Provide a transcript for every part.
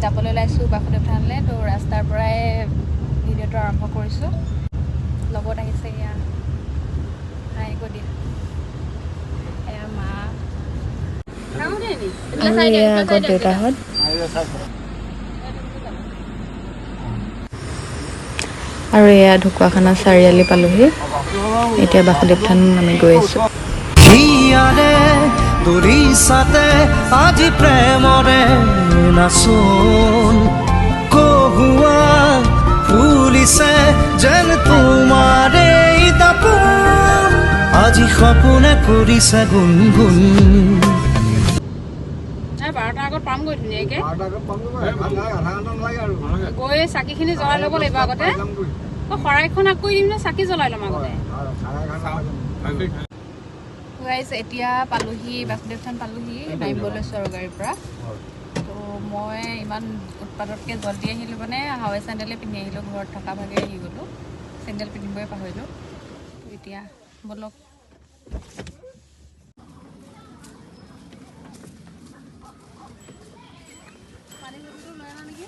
যাবলৈ ওলাইছোঁ বাসুদেৱ থানলৈ। তো ৰাস্তাৰ পৰাই ভিডিঅ'টো আৰম্ভ কৰিছোঁ। লগত আহিছে এয়া হাঁহিব দিয়া এয়া মা আগত দেউতাহঁত। আৰু এয়া ঢকুৱাখানা চাৰিআলি পালোহি। এতিয়া বাসুদেৱ থান আমি গৈ আছোঁ। দৰিছাতে আজি প্ৰেমৰে নাচোন কহুৱা ফুলিছে যেন তোমাৰে দাপোন আজি সপোনে কৰিছে গুণগুণ। 12টাৰ আগত পামগৈ ধুনীয়াকৈ গৈ চাকিখিনি জ্বলাই ল'ব লাগিব আগতে। শৰাইখন আকৌ দিম নে চাকি জ্বলাই ল'ম আগতে? এতিয়া পালোহি বাসুদেৱ থান পালোহি। নামিব লৈছোঁ আৰু গাড়ীৰ পৰা। তো মই ইমান উৎপাততকৈ জল্দি আহিলোঁ মানে হাৱাই চেণ্ডেলে পিন্ধি আহিলোঁ। ঘৰত থকা ভাগে আহি গ'লোঁ, চেণ্ডেল পিন্ধিবই পাহৰিলোঁ। তো এতিয়া ব'লক। পানী বটলটো লৈ আনা নেকি?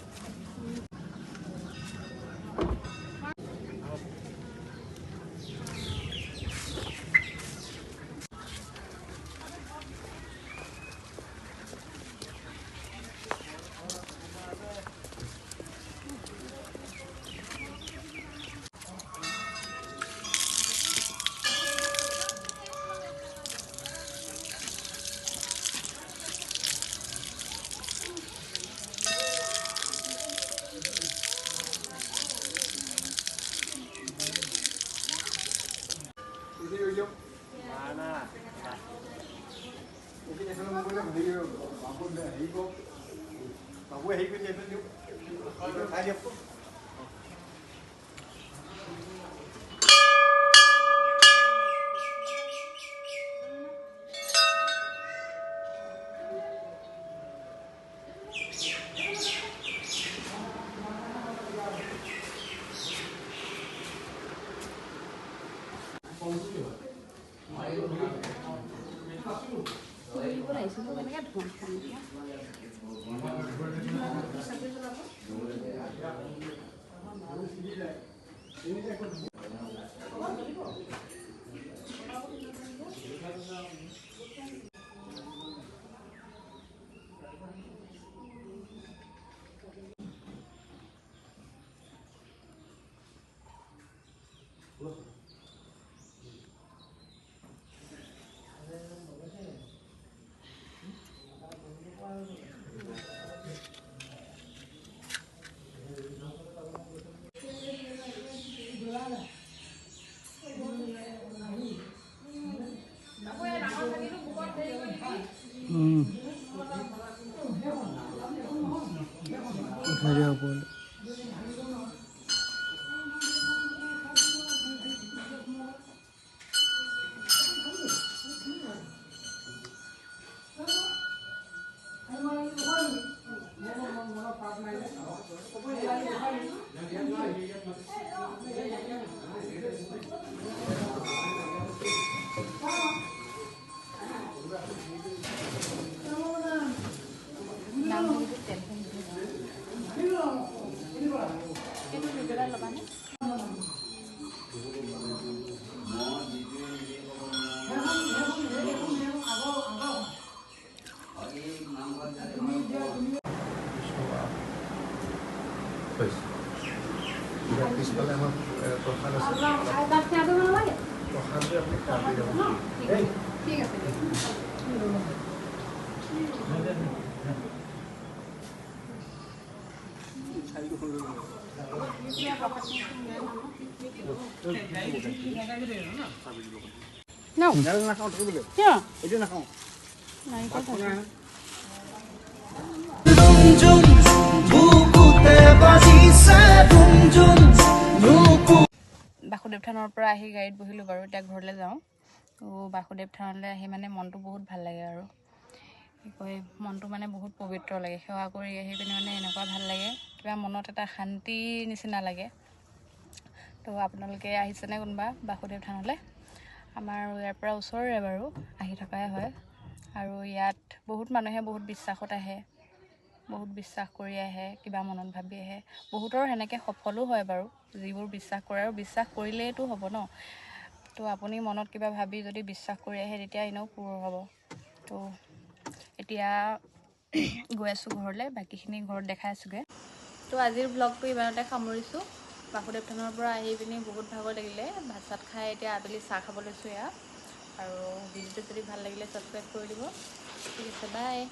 পিছফালে আমাৰ প্ৰসাদ আছে। প্ৰসাদটো আপুনি খাই দিব। ঠিক আছে। বাসুদেৱ থানৰ পৰা আহি গাড়ীত বহিলোঁ বাৰু। এতিয়া ঘৰলৈ যাওঁ। তো বাসুদেৱ থানলৈ আহি মানে মনটো বহুত ভাল লাগে আৰু কি কয়, মনটো মানে বহুত পবিত্ৰ লাগে। সেৱা কৰি আহি পিনে মানে এনেকুৱা ভাল লাগে, কিবা মনত এটা শান্তি নিচিনা লাগে। তো আপোনালোকে আহিছেনে কোনোবা বাসুদেৱ থানলৈ? আমাৰ ইয়াৰ পৰা ওচৰৰে বাৰু, আহি থকাই হয়। আৰু ইয়াত বহুত মানুহে বহুত বিশ্বাসত আহে। বহুত বিশ্বাস কৰি আহে, কিবা মনত ভাবি আহে। বহুতৰ সেনেকৈ সফলো হয় বাৰু, যিবোৰ বিশ্বাস কৰে, আৰু বিশ্বাস কৰিলেইতো হ'ব ন। তো আপুনি মনত কিবা ভাবি যদি বিশ্বাস কৰি আহে তেতিয়া এনেও পূৰ হ'ব। তো এতিয়া গৈ আছোঁ ঘৰলৈ, বাকীখিনি ঘৰত দেখাই আছোঁগৈ। তো আজিৰ ব্লগটো ইমানতে সামৰিছোঁ। বাসুদেৱ থানৰ পৰা আহি পিনি বহুত ভাগৰ লাগিলে, ভাত চাত খাই এতিয়া আবেলি চাহ খাব লৈছোঁ এয়া। আৰু ভিডিঅ'টো যদি ভাল লাগিলে ছাবস্ক্ৰাইব কৰি দিব। ঠিক আছে, বাই।